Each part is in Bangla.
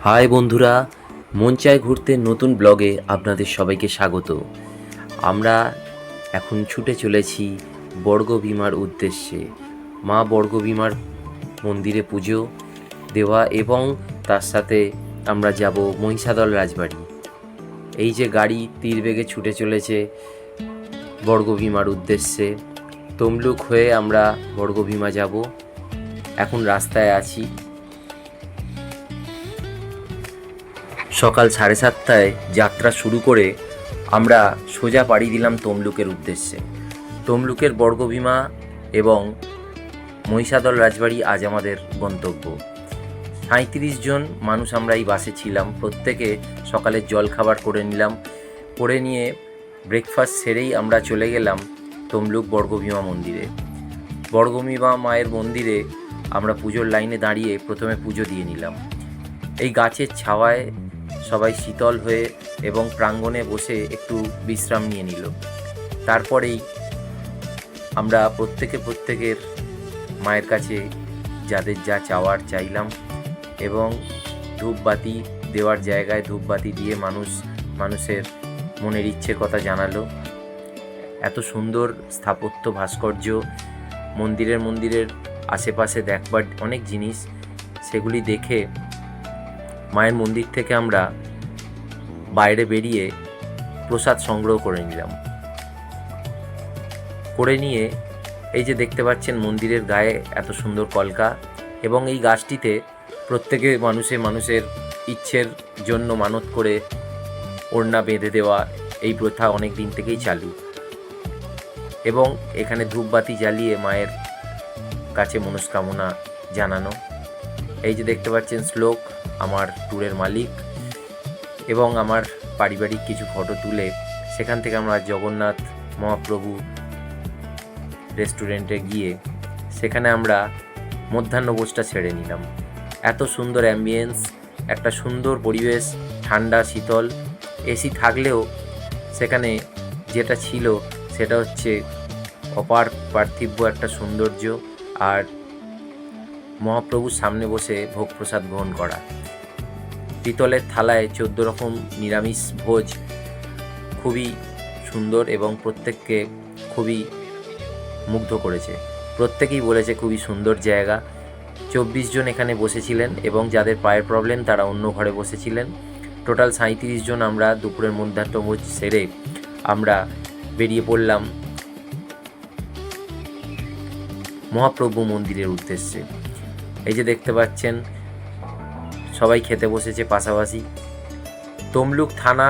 হাই বন্ধুরা, মন চায় ঘুরতে নতুন ব্লগে আপনাদের সবাইকে স্বাগত। আমরা এখন ছুটে চলেছি বর্গভীমার উদ্দেশ্যে। মা বর্গভীমার মন্দিরে পুজো দেওয়া এবং তার সাথে আমরা যাব মহিষাদল রাজবাড়ি। এই যে গাড়ি তীরবেগে ছুটে চলেছে বর্গভীমার উদ্দেশ্যে। তমলুক হয়ে আমরা বর্গভীমা যাব। এখন রাস্তায় আছি। সকাল 7:30টায় যাত্রা শুরু করে আমরা সোজা পাড়ি দিলাম তমলুকের উদ্দেশ্যে। তমলুকের বর্গভীমা এবং মহিষাদল রাজবাড়ি আজ আমাদের গন্তব্য। 37 জন মানুষ আমরা এই বাসে ছিলাম। প্রত্যেকে সকালের জলখাবার করে নিলাম। করে নিয়ে ব্রেকফাস্ট সেরেই আমরা চলে গেলাম তমলুক বর্গভীমা মন্দিরে। বর্গভীমা মায়ের মন্দিরে আমরা পুজোর লাইনে দাঁড়িয়ে প্রথমে পুজো দিয়ে নিলাম। এই গাছের ছাওয়ায় সবাই শীতল হয়ে এবং প্রাঙ্গণে বসে একটু বিশ্রাম নিয়ে নিল। তারপরেই আমরা প্রত্যেকের মায়ের কাছে যাদের যা চাওয়ার চাইলাম এবং ধূপবাতি দেওয়ার জায়গায় ধূপবাতি দিয়ে মানুষের মনের ইচ্ছের কথা জানালো। এত সুন্দর স্থাপত্য ভাস্কর্য, মন্দিরের আশেপাশে দেখবার অনেক জিনিস, সেগুলি দেখে মায়ের মন্দির থেকে আমরা বাইরে বেরিয়ে প্রসাদ সংগ্রহ করে নিলাম। করে নিয়ে এই যে দেখতে পাচ্ছেন মন্দিরের গায়ে এত সুন্দর কলকা, এবং এই গাছটিতে প্রত্যেকে মানুষের ইচ্ছের জন্য মানত করে ওড়না বেঁধে দেওয়া এই প্রথা অনেক দিন থেকেই চালু, এবং এখানে ধূপবাতি জ্বালিয়ে মায়ের কাছে মনস্কামনা জানানো। এই যে দেখতে পাচ্ছেন শ্লোক আমার ট্যুরের মালিক, এবং আমার পারিবারিক কিছু ফটো তুলে সেখান থেকে আমরা জগন্নাথ মহাপ্রভু রেস্টুরেন্টে গিয়ে সেখানে আমরা মধ্যাহ্নভোজটা ছেড়ে নিলাম। এত সুন্দর অ্যাম্বিয়েন্স, একটা সুন্দর পরিবেশ, ঠান্ডা শীতল। এসি থাকলেও সেখানে যেটা ছিল সেটা হচ্ছে অপার পার্থিব্য একটা সৌন্দর্য, আর মহাপ্রভুর সামনে বসে ভোগ প্রসাদ গ্রহণ করা। পিতলের থালায় 14 রকম নিরামিষ ভোজ, খুবই সুন্দর এবং প্রত্যেককে খুবই মুগ্ধ করেছে। প্রত্যেকেই বলেছে খুবই সুন্দর জায়গা। 24 জন এখানে বসেছিলেন এবং যাদের পায়ের প্রবলেম তারা অন্য ঘরে বসেছিলেন। টোটাল 37 জন আমরা দুপুরের মধ্যাহ্নভোজ সেরে আমরা বেরিয়ে পড়লাম মহাপ্রভু মন্দিরের উদ্দেশ্যে। এই যে দেখতে পাচ্ছেন সবাই খেতে বসেছে পাশাপাশি। তমলুক থানা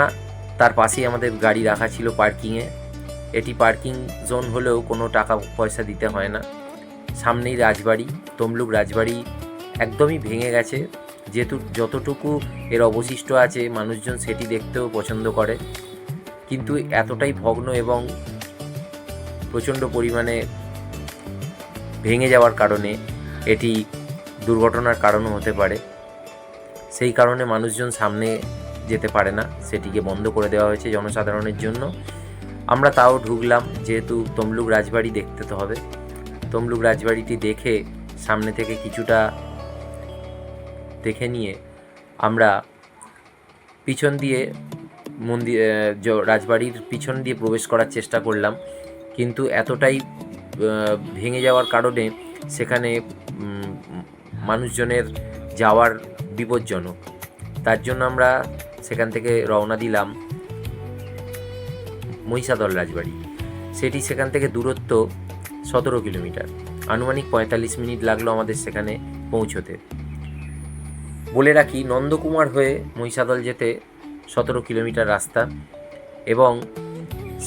তার পাশেই আমাদের গাড়ি রাখা ছিল পার্কিংয়ে। এটি পার্কিং জোন হলেও কোনো টাকা পয়সা দিতে হয় না। সামনেই রাজবাড়ি, তমলুক রাজবাড়ি একদমই ভেঙে গেছে, যেহেতু যতটুকু এর অবশিষ্ট আছে মানুষজন সেটি দেখতেও পছন্দ করে, কিন্তু এতটাই ভগ্ন এবং প্রচণ্ড পরিমাণে ভেঙে যাওয়ার কারণে এটি দুর্ঘটনার কারণও হতে পারে। সেই কারণে মানুষজন সামনে যেতে পারে না, সেটিকে বন্ধ করে দেওয়া হয়েছে জনসাধারণের জন্য। আমরা তাও ঢুকলাম, যেহেতু তমলুক রাজবাড়ি দেখতে তো হবে। তমলুক রাজবাড়িটি দেখে সামনে থেকে কিছুটা দেখে নিয়ে আমরা পিছন দিয়ে রাজবাড়ির পিছন দিয়ে প্রবেশ করার চেষ্টা করলাম, কিন্তু এতটাই ভেঙে যাওয়ার কারণে সেখানে মানুষজনের যাওয়ার বিপজ্জনক। তার জন্য আমরা সেখান থেকে রওনা দিলাম মহিষাদল রাজবাড়ি। সেটি সেখান থেকে দূরত্ব 17 কিলোমিটার, আনুমানিক 45 মিনিট লাগলো আমাদের সেখানে পৌঁছতে। বলে রাখি, নন্দকুমার হয়ে মহিষাদল যেতে 17 কিলোমিটার রাস্তা, এবং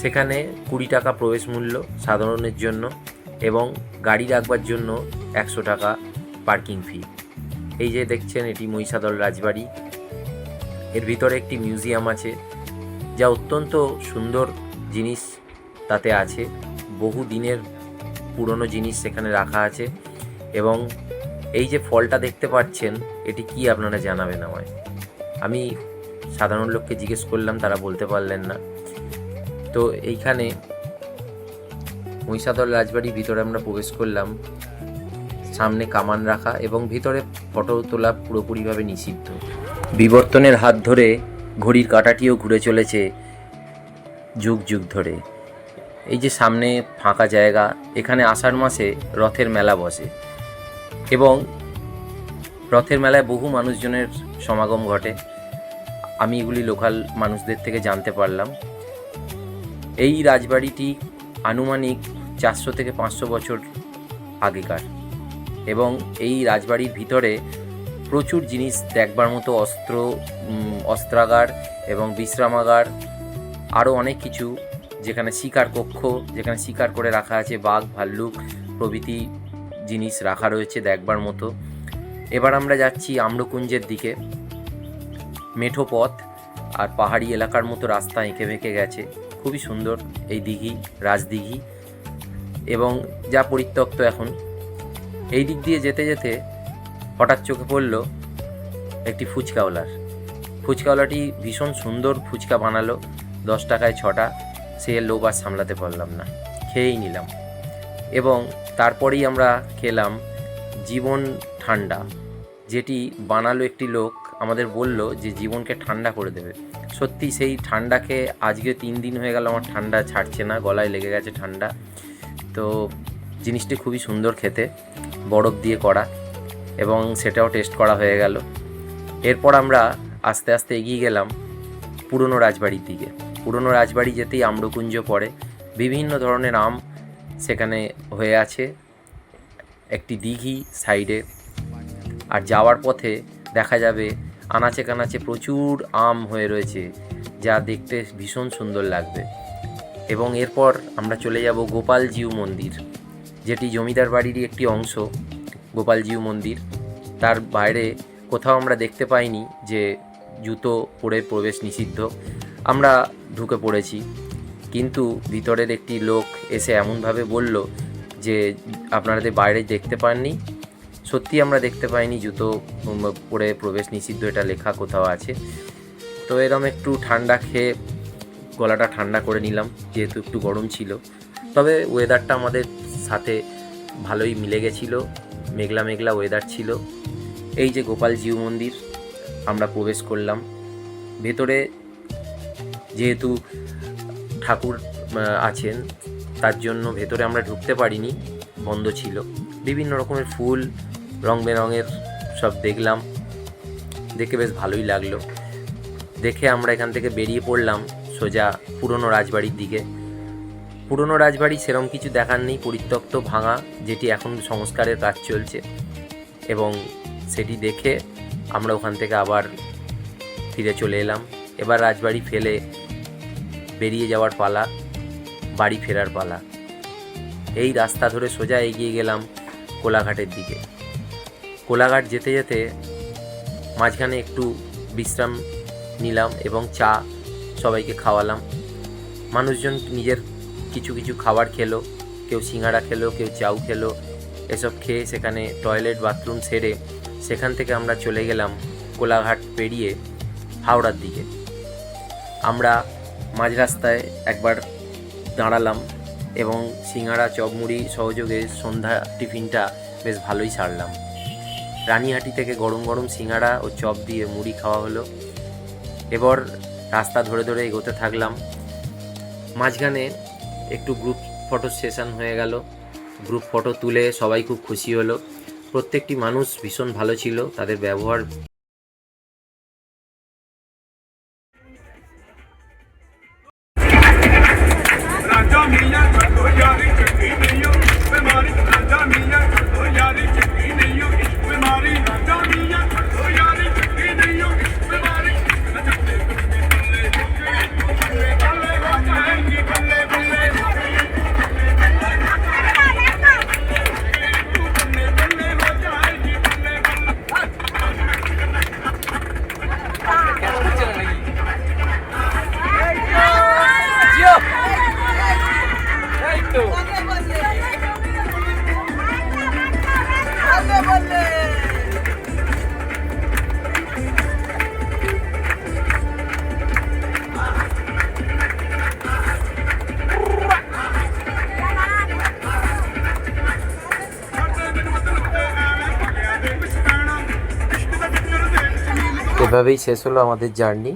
সেখানে 20 টাকা প্রবেশ মূল্য সাধারণের জন্য, এবং গাড়ি রাখবার জন্য 100 টাকা পার্কিং ফি। এই যে দেখছেন এটি মহিষাদল রাজবাড়ি। এর ভিতরে একটি মিউজিয়াম আছে, যা অত্যন্ত সুন্দর জিনিস তাতে আছে। বহু দিনের পুরনো জিনিস সেখানে রাখা আছে, এবং এই যে ফলটা দেখতে পাচ্ছেন এটি কি আপনারা জানাবেন আমায়। আমি সাধারণ লোককে জিজ্ঞেস করলাম, তারা বলতে পারলেন না। তো এইখানে মহিষাদল রাজবাড়ির ভিতরে আমরা প্রবেশ করলাম। সামনে কামান রাখা এবং ভিতরে ফটো তোলা পুরোপুরিভাবে নিষিদ্ধ। বিবর্তনের হাত ধরে ঘড়ির কাঁটাটিও ঘুরে চলেছে যুগ যুগ ধরে। এই যে সামনে ফাঁকা জায়গা, এখানে আষাঢ় মাসে রথের মেলা বসে এবং রথের মেলায় বহু মানুষজনের সমাগম ঘটে। আমি এগুলি লোকাল মানুষদের থেকে জানতে পারলাম। এই রাজবাড়িটি আনুমানিক 400 থেকে 500 বছর আগেকার এবং এই রাজবাড়ির ভিতরে প্রচুর জিনিস দেখবার মতো, অস্ত্রাগার এবং বিশ্রামাগার, আরও অনেক কিছু, যেখানে শিকার কক্ষ, যেখানে শিকার করে রাখা আছে বাঘ, ভাল্লুক প্রভৃতি জিনিস রাখা রয়েছে দেখবার মতো। এবার আমরা যাচ্ছি আম্রকুঞ্জের দিকে। মেঠো পথ আর পাহাড়ি এলাকার মতো রাস্তা এঁকে বেঁকে গেছে, খুবই সুন্দর এই দিঘি, রাজদিঘি, এবং যা পরিত্যক্ত এখন। এই দিক দিয়ে যেতে যেতে হঠাৎ চোখে পড়ল একটি ফুচকাওয়ালাটি ভীষণ সুন্দর ফুচকা বানালো, 10 টাকায় 6টা। সে লোভ আর সামলাতে পারলাম না, খেয়েই নিলাম। এবং তারপরেই আমরা খেলাম জীবন ঠান্ডা, যেটি বানালো একটি লোক, আমাদের বলল যে জীবনকে ঠান্ডা করে দেবে। সত্যি সেই ঠান্ডাকে আজকে 3 দিন হয়ে গেল আমার ঠান্ডা ছাড়ছে না, গলায় লেগে গেছে ঠান্ডা। তো জিনিসটি খুবই সুন্দর খেতে, বরফ দিয়ে করা, এবং সেটাও টেস্ট করা হয়ে গেল। এরপর আমরা আস্তে আস্তে এগিয়ে গেলাম পুরনো রাজবাড়ির দিকে। পুরনো রাজবাড়ি যেতেই আম্রকুঞ্জ পড়ে, বিভিন্ন ধরনের আম সেখানে হয়ে আছে, একটি দিঘি সাইডে। আর যাওয়ার পথে দেখা যাবে আনাচে কানাচে প্রচুর আম হয়ে রয়েছে, যা দেখতে ভীষণ সুন্দর লাগবে। এবং এরপর আমরা চলে যাব গোপালজিউ মন্দির, যেটি জমিদার বাড়িরই একটি অংশ। গোপালজিউ মন্দির, তার বাইরে কোথাও আমরা দেখতে পাইনি যে জুতো পরে প্রবেশ নিষিদ্ধ। আমরা ঢুকে পড়েছি, কিন্তু ভিতরের একটি লোক এসে এমনভাবে বলল যে আপনাদের বাইরে দেখতে পাননি। সত্যি আমরা দেখতে পাইনি, জুতো পরে প্রবেশ নিষিদ্ধ এটা লেখা কোথাও আছে। তো এরকম একটু ঠান্ডা খেয়ে গলাটা ঠান্ডা করে নিলাম, যেহেতু একটু গরম ছিল। তবে ওয়েদারটা আমাদের সাথে ভালোই মিলে গেছিলো, মেঘলা মেঘলা ওয়েদার ছিল। এই যে গোপালজিউ মন্দির, আমরা প্রবেশ করলাম ভেতরে। যেহেতু ঠাকুর আছেন তার জন্য ভেতরে আমরা ঢুকতে পারিনি, বন্ধ ছিল। বিভিন্ন রকমের ফুল, রং বেরঙের সব দেখলাম, দেখে বেশ ভালোই লাগলো। দেখে আমরা এখান থেকে বেরিয়ে পড়লাম সোজা পুরনো রাজবাড়ির দিকে। পুরনো রাজবাড়ি সেরকম কিছু দেখার নেই, পরিত্যক্ত, ভাঙা, যেটি এখন সংস্কারের কাজ চলছে। এবং সেটি দেখে আমরা ওখান থেকে আবার ফিরে চলে এলাম। এবার রাজবাড়ি ফেলে বেরিয়ে যাওয়ার পালা, বাড়ি ফেরার পালা। এই রাস্তা ধরে সোজা এগিয়ে গেলাম কোলাঘাটের দিকে। কোলাঘাট যেতে যেতে মাঝখানে একটু বিশ্রাম নিলাম এবং চা সবাইকে খাওয়ালাম। মানুষজন নিজের কিছু কিছু খাবার খেলো, কেউ সিঙ্গাড়া খেলো, কেউ চাউ খেলো। এসব খেয়ে সেখানে টয়লেট বাথরুম সেরে সেখান থেকে আমরা চলে গেলাম কোলাঘাট পেরিয়ে হাওড়ার দিকে। আমরা মাঝ রাস্তায় একবার দাঁড়ালাম এবং সিঙ্গাড়া চপমুড়ি সহযোগে সন্ধ্যা টিফিনটা বেশ ভালোই সারলাম। রানীহাটি থেকে গরম গরম সিঙ্গাড়া ও চপ দিয়ে মুড়ি খাওয়া হলো। এবার রাস্তা ধরে ধরে এগোতে থাকলাম। মাঝখানে একটু গ্রুপ ফটো সেশন হয়ে গেল। গ্রুপ ফটো তুলে সবাই খুব খুশি হলো। প্রত্যেকটি মানুষ ভীষণ ভালো ছিল, তাদের ব্যবহার এভাবেই শেষ হলো আমাদের জার্নি।